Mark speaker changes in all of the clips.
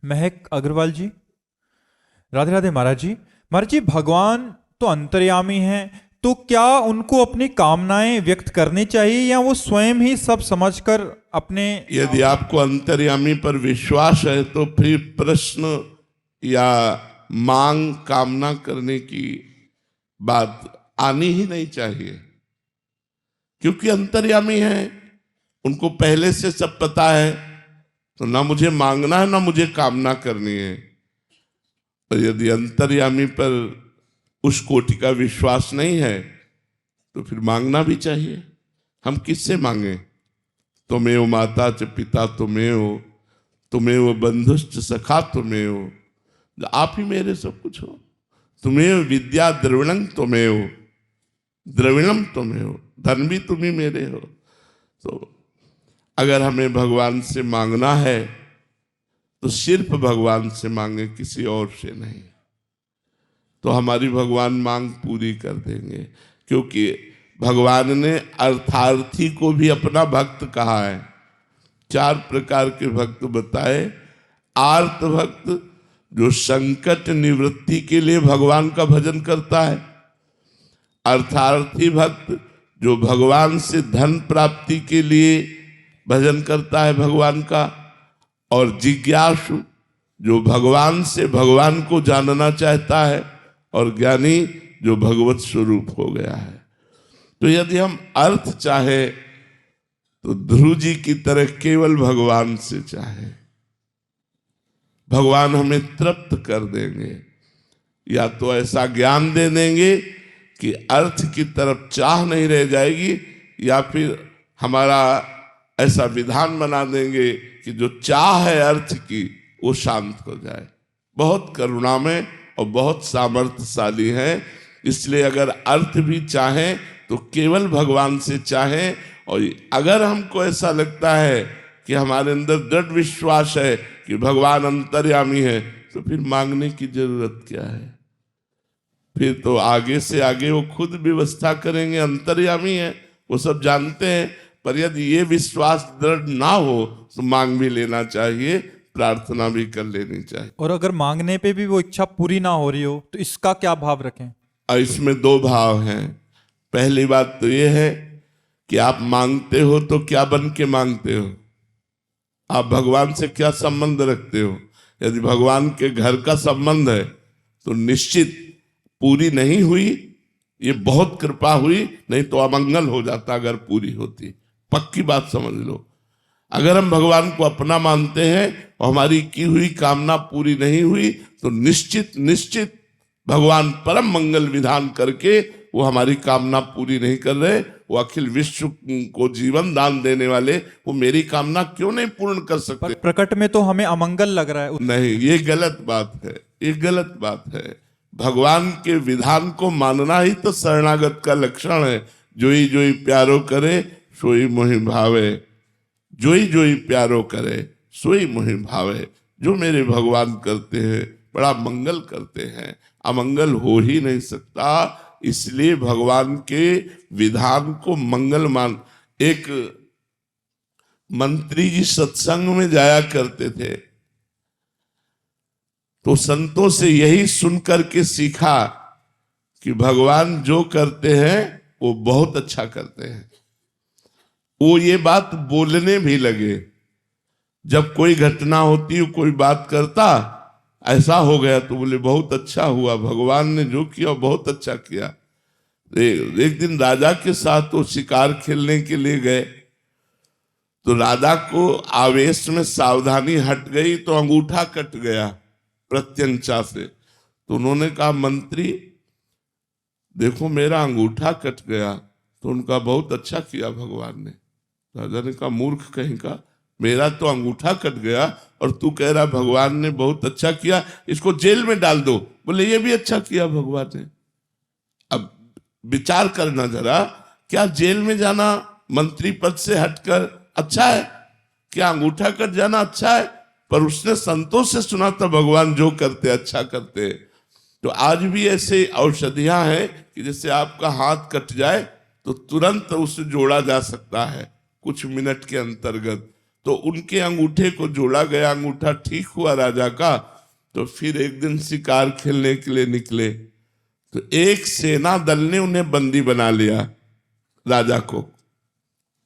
Speaker 1: महक अग्रवाल जी। राधे राधे महाराज जी। महाराज जी, भगवान तो अंतर्यामी हैं, तो क्या उनको अपनी कामनाएं व्यक्त करनी चाहिए या वो स्वयं ही सब समझकर अपने।
Speaker 2: यदि आपको अंतर्यामी पर विश्वास है तो फिर प्रश्न या मांग कामना करने की बात आनी ही नहीं चाहिए, क्योंकि अंतर्यामी है, उनको पहले से सब पता है। तो ना मुझे मांगना है ना मुझे कामना करनी है। और यदि अंतर्यामी पर उस कोटि का विश्वास नहीं है तो फिर मांगना भी चाहिए। हम किससे मांगे? तुमेव माता च पिता तुमेव बंधुश्च सखा तुमेव, आप ही मेरे सब कुछ हो। तुमेव विद्या द्रविणम तुमेव, धन भी तुम ही मेरे हो। तो अगर हमें भगवान से मांगना है तो सिर्फ भगवान से मांगे, किसी और से नहीं। तो हमारी भगवान मांग पूरी कर देंगे, क्योंकि भगवान ने अर्थार्थी को भी अपना भक्त कहा है। 4 प्रकार के भक्त बताए। आर्त भक्त, जो संकट निवृत्ति के लिए भगवान का भजन करता है। अर्थार्थी भक्त, जो भगवान से धन प्राप्ति के लिए भजन करता है भगवान का। और जिज्ञासु, जो भगवान से भगवान को जानना चाहता है। और ज्ञानी, जो भगवत स्वरूप हो गया है। तो यदि हम अर्थ चाहे तो ध्रुव जी की तरह केवल भगवान से चाहे, भगवान हमें तृप्त कर देंगे। या तो ऐसा ज्ञान दे देंगे कि अर्थ की तरफ चाह नहीं रह जाएगी, या फिर हमारा ऐसा विधान बना देंगे कि जो चाह है अर्थ की वो शांत हो जाए। बहुत करुणामय और बहुत सामर्थ्यशाली है। इसलिए अगर अर्थ भी चाहें तो केवल भगवान से चाहें। और अगर हमको ऐसा लगता है कि हमारे अंदर दृढ़ विश्वास है कि भगवान अंतर्यामी है, तो फिर मांगने की जरूरत क्या है? फिर तो आगे से आगे वो खुद व्यवस्था करेंगे। अंतर्यामी है, वो सब जानते हैं। पर यदि ये विश्वास दृढ़ ना हो तो मांग भी लेना चाहिए, प्रार्थना भी कर लेनी चाहिए।
Speaker 1: और अगर मांगने पे भी वो इच्छा पूरी ना हो रही हो तो इसका क्या भाव रखें?
Speaker 2: और इसमें 2 भाव हैं। पहली बात तो ये है कि आप मांगते हो तो क्या बन के मांगते हो? आप भगवान से क्या संबंध रखते हो? यदि भगवान के घर का संबंध है तो निश्चित पूरी नहीं हुई, ये बहुत कृपा हुई, नहीं तो अमंगल हो जाता अगर पूरी होती। पक्की बात समझ लो। अगर हम भगवान को अपना मानते हैं और हमारी की हुई कामना पूरी नहीं हुई तो निश्चित भगवान परम मंगल विधान करके वो हमारी कामना पूरी नहीं कर रहे। वो अखिल विश्व को जीवन दान देने वाले, वो मेरी कामना क्यों नहीं पूर्ण कर सकते?
Speaker 1: पर प्रकट में तो हमें अमंगल लग रहा है।
Speaker 2: नहीं, ये गलत बात है, ये गलत बात है। भगवान के विधान को मानना ही तो शरणागत का लक्षण है। जोई जोई प्यारो करे सोई मोहि भावे, जोई जोई प्यारो करे सोई मोहि भावे। जो मेरे भगवान करते हैं बड़ा मंगल करते हैं, अमंगल हो ही नहीं सकता। इसलिए भगवान के विधान को मंगल मान। एक मंत्री जी सत्संग में जाया करते थे, तो संतों से यही सुनकर के सीखा कि भगवान जो करते हैं वो बहुत अच्छा करते हैं। वो ये बात बोलने भी लगे। जब कोई घटना होती, कोई बात करता, ऐसा हो गया तो बोले बहुत अच्छा हुआ, भगवान ने जो किया बहुत अच्छा किया। एक दिन राजा के साथ वो शिकार खेलने के लिए गए, तो राजा को आवेश में सावधानी हट गई तो अंगूठा कट गया प्रत्यंचा से। तो उन्होंने कहा मंत्री देखो मेरा अंगूठा कट गया। तो उनका बहुत अच्छा किया भगवान ने। राजा ने कहा मूर्ख कहीं का, मेरा तो अंगूठा कट गया और तू कह रहा भगवान ने बहुत अच्छा किया, इसको जेल में डाल दो। बोले ये भी अच्छा किया भगवान ने। अब विचार करना जरा, क्या जेल में जाना मंत्री पद से हटकर अच्छा है? क्या अंगूठा कट जाना अच्छा है? पर उसने संतों से सुना था भगवान जो करते अच्छा करते। तो आज भी ऐसे औषधियां हैं कि जैसे आपका हाथ कट जाए तो तुरंत उसे जोड़ा जा सकता है कुछ मिनट के अंतर्गत। तो उनके अंगूठे को जोड़ा गया, अंगूठा ठीक हुआ राजा का। तो फिर एक दिन शिकार खेलने के लिए निकले तो एक सेना दल ने उन्हें बंदी बना लिया, राजा को।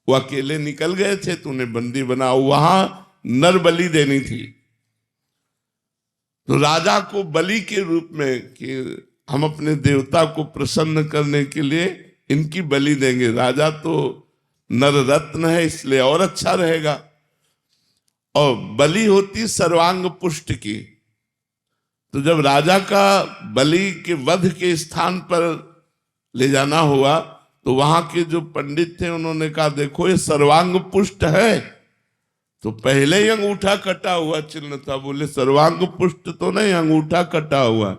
Speaker 2: वो अकेले निकल गए थे तो उन्हें बंदी बना, वहां नर बलि देनी थी। तो राजा को बलि के रूप में कि हम अपने देवता को प्रसन्न करने के लिए इनकी बलि देंगे, राजा तो नर रत्न है इसलिए और अच्छा रहेगा। और बलि होती सर्वांग पुष्ट की। तो जब राजा का बलि के वध के स्थान पर ले जाना हुआ तो वहां के जो पंडित थे उन्होंने कहा देखो ये सर्वांग पुष्ट है। तो पहले ही अंगूठा कटा हुआ चिन्ह था। बोले सर्वांग पुष्ट तो नहीं, अंगूठा कटा हुआ।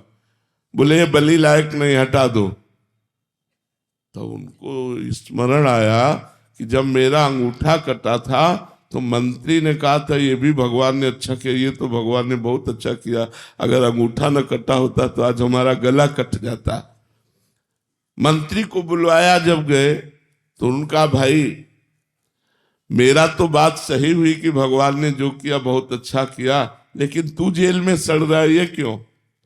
Speaker 2: बोले ये बलि लायक नहीं, हटा दो। तो उनको स्मरण आया कि जब मेरा अंगूठा कटा था तो मंत्री ने कहा था ये भी भगवान ने अच्छा किया, ये तो भगवान ने बहुत अच्छा किया, अगर अंगूठा न कटा होता तो आज हमारा गला कट जाता। मंत्री को बुलवाया, जब गए तो उनका भाई मेरा तो बात सही हुई कि भगवान ने जो किया बहुत अच्छा किया, लेकिन तू जेल में सड़ रहा है, ये क्यों,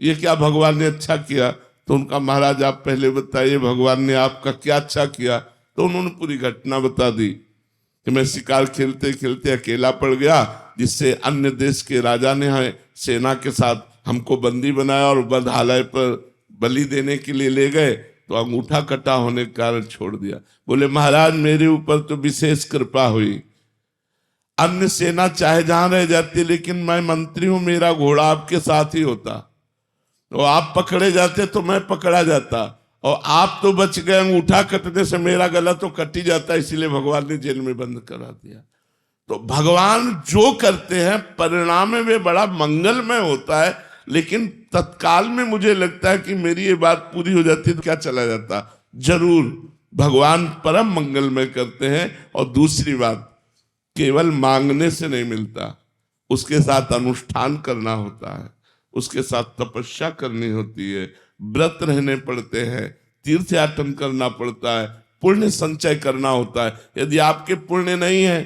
Speaker 2: ये क्या भगवान ने अच्छा किया? तो उनका महाराज आप पहले बताइए भगवान ने आपका क्या अच्छा किया। तो उन्होंने पूरी घटना बता दी कि मैं शिकार खेलते खेलते अकेला पड़ गया, जिससे अन्य देश के राजा ने सेना के साथ हमको बंदी बनाया और बधालय पर बलि देने के लिए ले गए, तो अंगूठा कटा होने के कारण छोड़ दिया। बोले महाराज मेरे ऊपर तो विशेष कृपा हुई, अन्य सेना चाहे जहां रह जाती लेकिन मैं मंत्री हूं, मेरा घोड़ा आपके साथ ही होता, तो आप पकड़े जाते तो मैं पकड़ा जाता, और आप तो बच गए, अंगूठा कटने से मेरा गला तो कट ही जाता, इसीलिए भगवान ने जेल में बंद करा दिया। तो भगवान जो करते हैं परिणाम में वे बड़ा मंगलमय होता है, लेकिन तत्काल में मुझे लगता है कि मेरी ये बात पूरी हो जाती तो क्या चला जाता। जरूर भगवान परम मंगलमय करते हैं। और दूसरी बात, केवल मांगने से नहीं मिलता, उसके साथ अनुष्ठान करना होता है, उसके साथ तपस्या करनी होती है, व्रत रहने पड़ते हैं, तीर्थ याटन करना पड़ता है, पुण्य संचय करना होता है। यदि आपके पुण्य नहीं है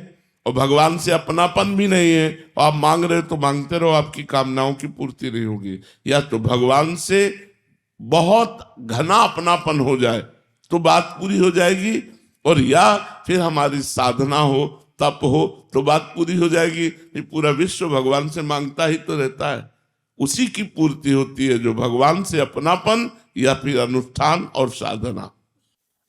Speaker 2: और भगवान से अपनापन भी नहीं है और आप मांग रहे हो तो मांगते रहो, आपकी कामनाओं की पूर्ति नहीं होगी। या तो भगवान से बहुत घना अपनापन हो जाए तो बात पूरी हो जाएगी, और या फिर हमारी साधना हो, तप हो तो बात पूरी हो जाएगी। ये पूरा विश्व भगवान से मांगता ही तो रहता है, उसी की पूर्ति होती है जो भगवान से अपनापन या फिर अनुष्ठान और साधना।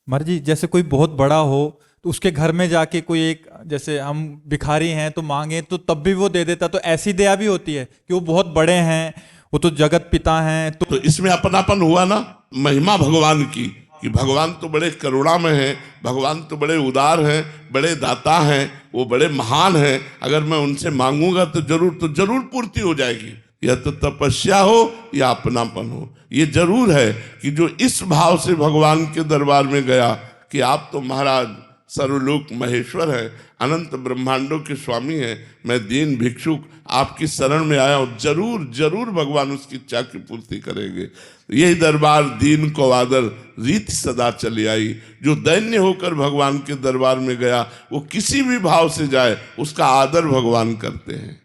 Speaker 1: महाराज जी जैसे कोई बहुत बड़ा हो तो उसके घर में जाके कोई एक, जैसे हम भिखारी हैं तो मांगे तो तब भी वो दे देता, तो ऐसी दया भी होती है कि वो बहुत बड़े हैं, वो तो जगत पिता हैं,
Speaker 2: तो इसमें अपनापन हुआ ना, महिमा भगवान की कि भगवान तो बड़े करुणामय हैं, भगवान तो बड़े उदार हैं, बड़े दाता हैं, वो बड़े महान हैं, अगर मैं उनसे मांगूंगा तो जरूर पूर्ति हो जाएगी। या तो तपस्या हो या अपनापन हो। ये जरूर है कि जो इस भाव से भगवान के दरबार में गया कि आप तो महाराज सर्वलोक महेश्वर है, अनंत ब्रह्मांडों के स्वामी हैं, मैं दीन भिक्षुक आपकी शरण में आया हूं, जरूर भगवान उसकी इच्छा की पूर्ति करेंगे। यही दरबार दीन को आदर रीत सदा चली आई। जो दैन्य होकर भगवान के दरबार में गया वो किसी भी भाव से जाए उसका आदर भगवान करते हैं।